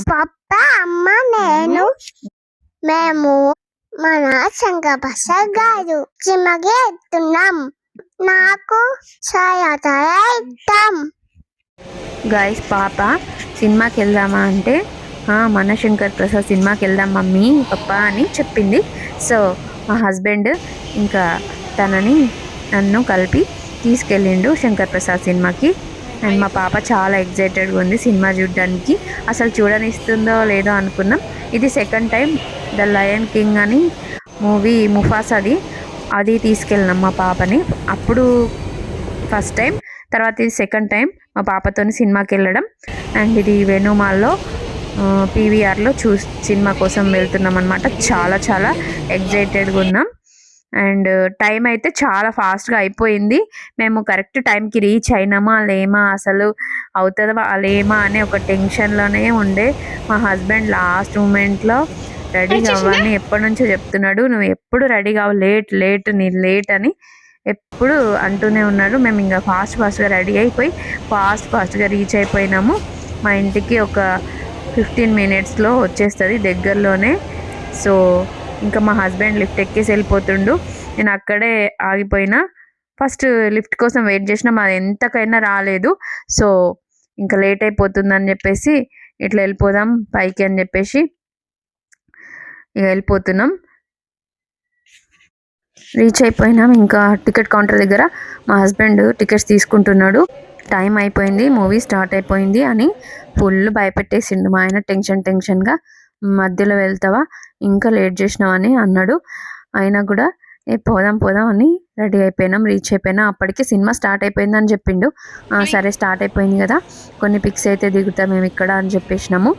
పప్ప అమ్మ నేను మేము మన శంకరప్రసాద్ గారు సినిమాకి వెళ్తున్నాం. నాకు చాలా ఇష్టం. గైస్ పాప సినిమాకి వెళ్దామా అంటే మన శంకర్ ప్రసాద్ సినిమాకి వెళ్దాం మమ్మీ పప్పా అని చెప్పింది. సో మా హస్బెండ్ ఇంకా తనని నన్ను కలిపి తీసుకెళ్ళిండు శంకర్ ప్రసాద్ సినిమాకి. అండ్ మా పాప చాలా ఎగ్జైటెడ్గా ఉంది సినిమా చూడడానికి. అసలు చూడనిస్తుందో లేదో అనుకున్నాం. ఇది second time the lion king అని మూవీ ముఫాసాది అది తీసుకెళ్ళినాం మా పాపని. అప్పుడు ఫస్ట్ టైం, తర్వాత ఇది సెకండ్ టైం మా పాపతో సినిమాకి వెళ్ళడం. అండ్ ఇది వేణుమాల్లో పీవీఆర్లో సినిమా కోసం వెళ్తున్నాం అనమాట. చాలా చాలా ఎగ్జైటెడ్గా ఉన్నాం. అండ్ టైం అయితే చాలా ఫాస్ట్గా అయిపోయింది. మేము కరెక్ట్ టైంకి రీచ్ అయినామా లేమా, అసలు అవుతుందా లేమా అనే ఒక టెన్షన్లోనే ఉండే. మా హస్బెండ్ లాస్ట్ మూమెంట్లో రెడీ కావాలని ఎప్పటి నుంచో చెప్తున్నాడు. నువ్వు ఎప్పుడు రెడీ కావు, లేట్ నీ లేట్ అని ఎప్పుడు అంటూనే ఉన్నాడు. మేము ఇంకా ఫాస్ట్గా రెడీ అయిపోయి ఫాస్ట్గా రీచ్ అయిపోయినాము. మా ఇంటికి ఒక 15 minutesలో వచ్చేస్తుంది, దగ్గరలోనే. సో ఇంకా మా హస్బెండ్ లిఫ్ట్ ఎక్కేసి వెళ్ళిపోతుండు. నేను అక్కడే ఆగిపోయినా. ఫస్ట్ లిఫ్ట్ కోసం వెయిట్ చేసినా, మాది ఎంతకైనా రాలేదు. సో ఇంకా లేట్ అయిపోతుందని చెప్పేసి ఇట్లా వెళ్ళిపోదాం పైకి అని చెప్పేసి ఇక వెళ్ళిపోతున్నాం. రీచ్ అయిపోయినాం. ఇంకా టికెట్ కౌంటర్ దగ్గర మా హస్బెండ్ టికెట్స్ తీసుకుంటున్నాడు. టైం అయిపోయింది, మూవీ స్టార్ట్ అయిపోయింది అని ఫుల్ భయపెట్టేసిండు మా ఆయన. టెన్షన్గా మధ్యలో వెళ్తావా, ఇంకా లేట్ చేసినావు అని అన్నాడు. అయినా కూడా పోదాం అని రెడీ అయిపోయినాం, రీచ్ అయిపోయినా. అప్పటికి సినిమా స్టార్ట్ అయిపోయిందని చెప్పిండు. సరే స్టార్ట్ అయిపోయింది కదా, కొన్ని పిక్స్ అయితే దిగుతాం మేము ఇక్కడ అని చెప్పేసినాము.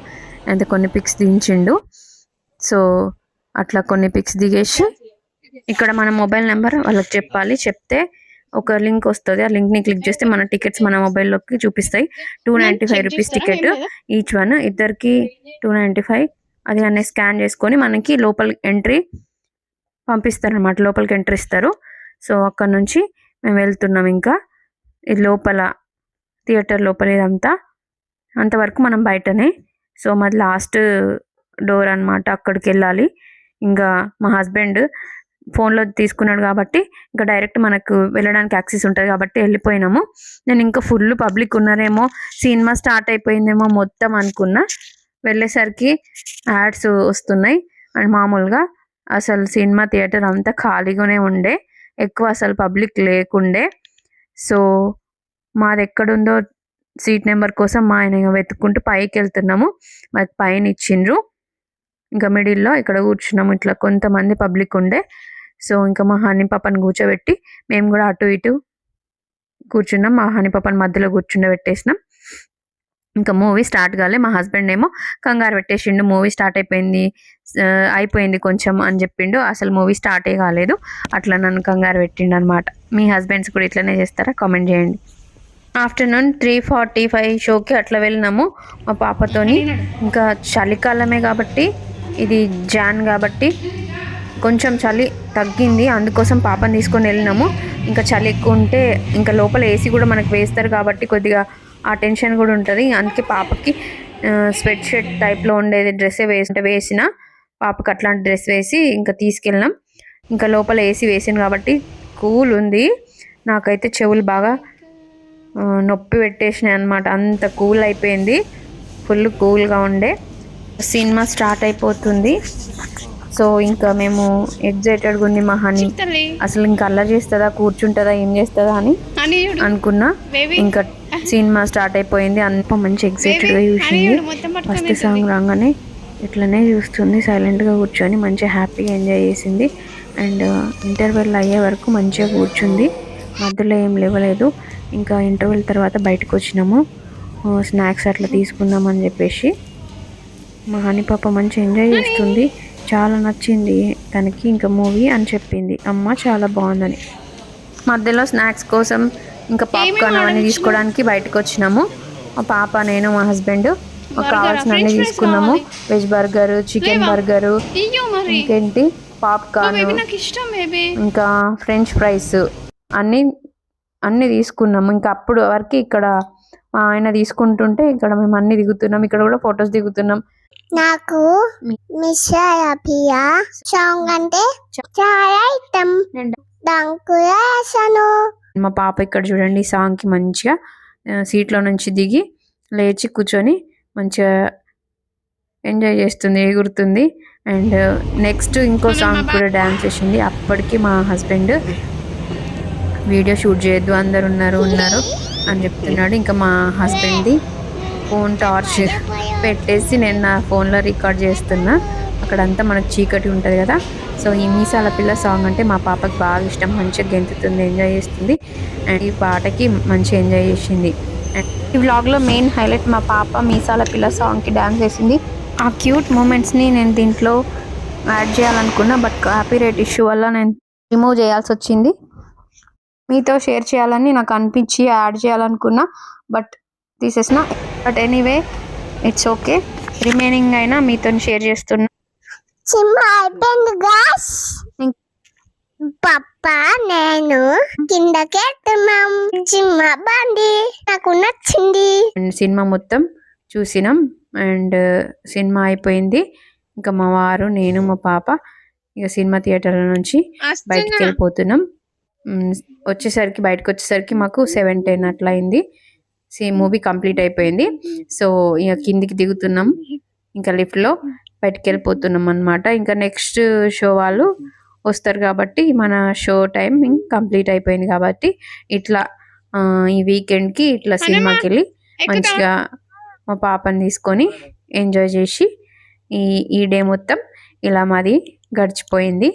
అయితే కొన్ని పిక్స్ దించిండు. సో అట్లా కొన్ని పిక్స్ దిగేసి ఇక్కడ మన మొబైల్ నెంబర్ వాళ్ళకి చెప్పాలి. చెప్తే ఒక లింక్ వస్తుంది. ఆ లింక్ని క్లిక్ చేస్తే మన టికెట్స్ మన మొబైల్లోకి చూపిస్తాయి. 295 రూపీస్ టికెట్ ఈచ్ వన్, ఇద్దరికి 295. అది అన్నీ స్కాన్ చేసుకొని మనకి లోపల ఎంట్రీ పంపిస్తారనమాట, లోపలికి ఎంట్రీ ఇస్తారు. సో అక్కడ నుంచి మేము వెళ్తున్నాం. ఇంకా ఇది లోపల థియేటర్ లోపల ఇదంతా, అంతవరకు మనం బయటనే. సో మాది లాస్ట్ డోర్ అనమాట, అక్కడికి వెళ్ళాలి. ఇంకా మా హస్బెండ్ ఫోన్లో తీసుకున్నాడు కాబట్టి ఇంకా డైరెక్ట్ మనకు వెళ్ళడానికి యాక్సెస్ ఉంటుంది కాబట్టి వెళ్ళిపోయినాము. నేను ఇంకా ఫుల్ పబ్లిక్ ఉన్నారేమో, సినిమా స్టార్ట్ అయిపోయిందేమో మొత్తం అనుకున్నా. వెళ్ళేసరికి యాడ్స్ వస్తున్నాయి. అండ్ మామూలుగా అసలు సినిమా థియేటర్ అంతా ఖాళీగానే ఉండే, ఎక్కువ అసలు పబ్లిక్ లేకుండే. సో మాది ఎక్కడుందో సీట్ నెంబర్ కోసం మా ఆయన వెతుక్కుంటూ పైకి వెళ్తున్నాము. మాకు పైన ఇచ్చిండ్రు. ఇంకా మిడిల్లో ఇక్కడ కూర్చున్నాము. ఇట్లా కొంతమంది పబ్లిక్ ఉండే. సో ఇంకా మా హనీ పాపని కూర్చోబెట్టి మేము కూడా అటు ఇటు కూర్చున్నాం. మా హనీ పాపని మధ్యలో కూర్చుండబెట్టేసినాం. ఇంకా మూవీ స్టార్ట్ కాలే. మా హస్బెండ్ ఏమో కంగారు పెట్టేసిండు, మూవీ స్టార్ట్ అయిపోయింది కొంచెం అని చెప్పిండు. అసలు మూవీ స్టార్టే కాలేదు, అట్లా నన్ను కంగారు పెట్టిండు అనమాట. మీ హస్బెండ్స్ కూడా ఇట్లనే చేస్తారా? కామెంట్ చేయండి. ఆఫ్టర్నూన్ 3:45 షోకి అట్లా వెళ్ళినాము మా పాపతోని. ఇంకా చలికాలమే కాబట్టి, ఇది జాన్ కాబట్టి కొంచెం చలి తగ్గింది, అందుకోసం పాపని తీసుకొని వెళ్ళినాము. ఇంకా చలి ఎక్కువ ఉంటే ఇంకా లోపల ఏసీ కూడా మనకు వేస్తారు కాబట్టి కొద్దిగా ఆ టెన్షన్ కూడా ఉంటుంది. అందుకే పాపకి స్వెట్ షర్ట్ టైప్లో ఉండేది డ్రెస్సే వేసిన పాపకి అట్లాంటి డ్రెస్ వేసి ఇంకా తీసుకెళ్ళినాం. ఇంకా లోపల ఏసీ వేసాను కాబట్టి కూల్ ఉంది. నాకైతే చెవులు బాగా నొప్పి పెట్టేసినాయి అనమాట, అంత కూల్ అయిపోయింది. ఫుల్ కూల్గా ఉండే. సినిమా స్టార్ట్ అయిపోతుంది. సో ఇంకా మేము ఎగ్జైటెడ్గా ఉంది. మా హనీ అసలు ఇంకా అల్లరి చేస్తుందా, కూర్చుంటుందా, ఏం చేస్తుందా అని అనుకున్నా. ఇంకా సినిమా స్టార్ట్ అయిపోయింది. అంత మంచి ఎగ్జైటెడ్గా చూసింది. ఫస్ట్ సాంగ్ రాగానే ఇట్లనే చూస్తుంది, సైలెంట్గా కూర్చొని మంచిగా హ్యాపీగా ఎంజాయ్ చేసింది. అండ్ ఇంటర్వెల్ అయ్యే వరకు మంచిగా కూర్చుంది, మధ్యలో ఏం లేవలేదు. ఇంకా ఇంటర్వెల్ తర్వాత బయటకు వచ్చినాము, స్నాక్స్ అట్లా తీసుకుందామని చెప్పేసి. మా హనీ పాప మంచిగా ఎంజాయ్ చేస్తుంది, చాలా నచ్చింది తనకి ఇంకా మూవీ అని చెప్పింది. అమ్మ చాలా బాగుందని. మధ్యలో స్నాక్స్ కోసం ఇంకా పాప్కార్న్ అవన్నీ తీసుకోవడానికి బయటకు వచ్చినాము. మా పాప, నేను, మా హస్బెండ్ కావాల్సిన అన్నీ తీసుకున్నాము. వెజ్ బర్గర్, చికెన్ బర్గరు, ఇంకేంటి పాప్కార్న్, ఇంకా ఫ్రెంచ్ ఫ్రైస్ అన్నీ తీసుకున్నాము. ఇంకా అప్పుడు వరకు ఇక్కడ మా ఆయన తీసుకుంటుంటే ఇక్కడ మేము అన్ని దిగుతున్నాం, ఇక్కడ కూడా ఫొటోస్ దిగుతున్నాం. నాకు మిషాపియా సాంగ్ అంటే చాలా ఇష్టం. దాంకులా వేసాను. మా పాప ఇక్కడ చూడండి సాంగ్ కి మంచిగా సీట్లో నుంచి దిగి లేచి కూర్చొని మంచిగా ఎంజాయ్ చేస్తుంది, ఎగురుతుంది. అండ్ నెక్స్ట్ ఇంకో సాంగ్ కూడా డాన్స్ చేసింది. అప్పటికి మా హస్బెండ్ వీడియో షూట్ చేయొద్దు, అందరు ఉన్నారు అని చెప్తున్నాడు. ఇంకా మా హస్బెండ్ది ఫోన్ టార్చ్ పెట్టేసి నేను నా ఫోన్లో రికార్డ్ చేస్తున్నా. అక్కడంతా మనకు చీకటి ఉంటుంది కదా. సో ఈ మీసాల పిల్ల సాంగ్ అంటే మా పాపకి బాగా ఇష్టం, మంచిగా గెంతుతుంది, ఎంజాయ్ చేస్తుంది. అండ్ ఈ పాటకి మంచిగా ఎంజాయ్ చేసింది. అండ్ ఈ వ్లాగ్లో మెయిన్ హైలైట్ మా పాప మీసాల పిల్ల సాంగ్కి డ్యాన్స్ చేసింది. ఆ క్యూట్ మూమెంట్స్ని నేను దీంట్లో యాడ్ చేయాలనుకున్నా, బట్ కాపీరైట్ ఇష్యూ వల్ల నేను రిమూవ్ చేయాల్సి వచ్చింది. మీతో షేర్ చేయాలని నాకు అనిపించి యాడ్ చేయాలనుకున్నా, బట్ తీసేసిన. But anyway it's okay, remaining అయినా మీతో షేర్ చేస్తున్నా. సినిమా అయిపోయింది గాస్. పప్ప నేను కిందకి వెళ్తున్నాం. సినిమా బండి నాకు నచ్చింది. అండ్ సినిమా మొత్తం చూసినాం. అండ్ సినిమా అయిపోయింది. ఇంకా మా వారు, నేను, మా పాప ఇక సినిమా థియేటర్ల నుంచి బయటికి వెళ్ళిపోతున్నాం. బయటకు వచ్చేసరికి మాకు 7:10 అట్లా అయింది. మూవీ కంప్లీట్ అయిపోయింది. సో ఇక కిందికి దిగుతున్నాం, ఇంకా లిఫ్ట్లో బయటికి వెళ్ళిపోతున్నాం అనమాట. ఇంకా నెక్స్ట్ షో వాళ్ళు వస్తారు కాబట్టి మన షో టైమింగ్ కంప్లీట్ అయిపోయింది కాబట్టి ఇట్లా ఈ వీకెండ్కి ఇట్లా సినిమాకి వెళ్ళి మంచిగా మా పాపని తీసుకొని ఎంజాయ్ చేసి ఈ డే మొత్తం ఇలా మాది గడిచిపోయింది.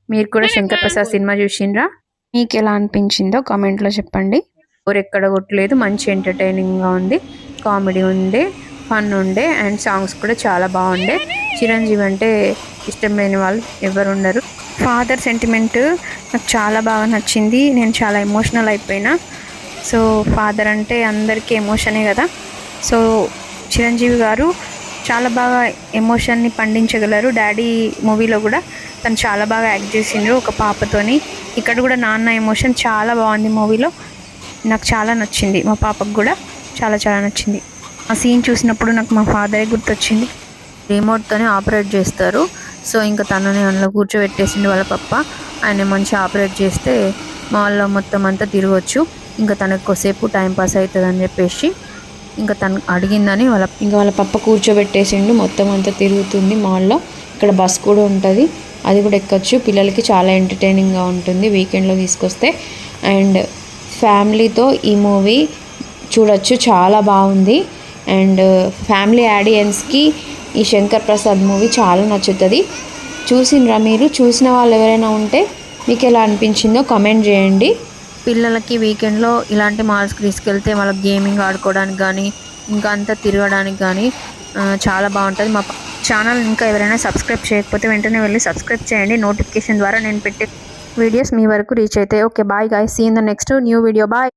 మీరు కూడా శంకర్ ప్రసాద్ సినిమా చూసిండ్రా? మీకు ఎలా అనిపించిందో కామెంట్లో చెప్పండి. ఎక్కడ కొట్టలేదు, మంచి ఎంటర్టైనింగ్గా ఉంది, కామెడీ ఉండే, ఫన్ ఉండే, అండ్ సాంగ్స్ కూడా చాలా బాగుండే. చిరంజీవి అంటే ఇష్టం లేని వాళ్ళు ఎవరు ఉండరు. ఫాదర్ సెంటిమెంట్ నాకు చాలా బాగా నచ్చింది. నేను చాలా ఎమోషనల్ అయిపోయినా. సో ఫాదర్ అంటే అందరికీ ఎమోషనే కదా. సో చిరంజీవి గారు చాలా బాగా ఎమోషన్ని పండించగలరు. డాడీ మూవీలో కూడా తను చాలా బాగా యాక్ట్ చేసిండ్రు ఒక పాపతోని. ఇక్కడ కూడా నాన్న ఎమోషన్ చాలా బాగుంది మూవీలో, నాకు చాలా నచ్చింది. మా పాపకు కూడా చాలా చాలా నచ్చింది. ఆ సీన్ చూసినప్పుడు నాకు మా ఫాదరే గుర్తొచ్చింది. రిమోట్తోనే ఆపరేట్ చేస్తారు. సో ఇంకా తనని అందులో కూర్చోబెట్టేసింది వాళ్ళ పప్ప. ఆయన మంచిగా ఆపరేట్ చేస్తే మాల్లో మొత్తం అంతా తిరగచ్చు. ఇంకా తనకు కొద్దిసేపు టైంపాస్ అవుతుంది అని చెప్పేసి ఇంకా తను అడిగిందని వాళ్ళ పప్ప కూర్చోబెట్టేసిండు. మొత్తం అంతా తిరుగుతుంది మాల్లో. ఇక్కడ బస్ కూడా ఉంటుంది, అది కూడా ఎక్కొచ్చు. పిల్లలకి చాలా ఎంటర్టైనింగ్గా ఉంటుంది వీకెండ్లో తీసుకొస్తే. అండ్ ఫ్యామిలీతో ఈ మూవీ చూడొచ్చు, చాలా బాగుంది. అండ్ ఫ్యామిలీ ఆడియన్స్కి ఈ శంకర్ ప్రసాద్ మూవీ చాలా నచ్చుతుంది. చూసినరా మీరు? చూసిన వాళ్ళు ఎవరైనా ఉంటే మీకు ఎలా అనిపించిందో కామెంట్ చేయండి. పిల్లలకి వీకెండ్లో ఇలాంటి మాల్స్కి తీసుకెళ్తే వాళ్ళకి గేమింగ్ ఆడుకోవడానికి కానీ ఇంకా అంతా తిరగడానికి కానీ చాలా బాగుంటుంది. మా ఛానల్ ఇంకా ఎవరైనా సబ్స్క్రైబ్ చేయకపోతే వెంటనే వెళ్ళి సబ్స్క్రైబ్ చేయండి. నోటిఫికేషన్ ద్వారా నేను పెట్టే వీడియోస్ మీ వరకు రీచ్ అవుతాయి. Okay, bye guys, see in the next new video. Bye.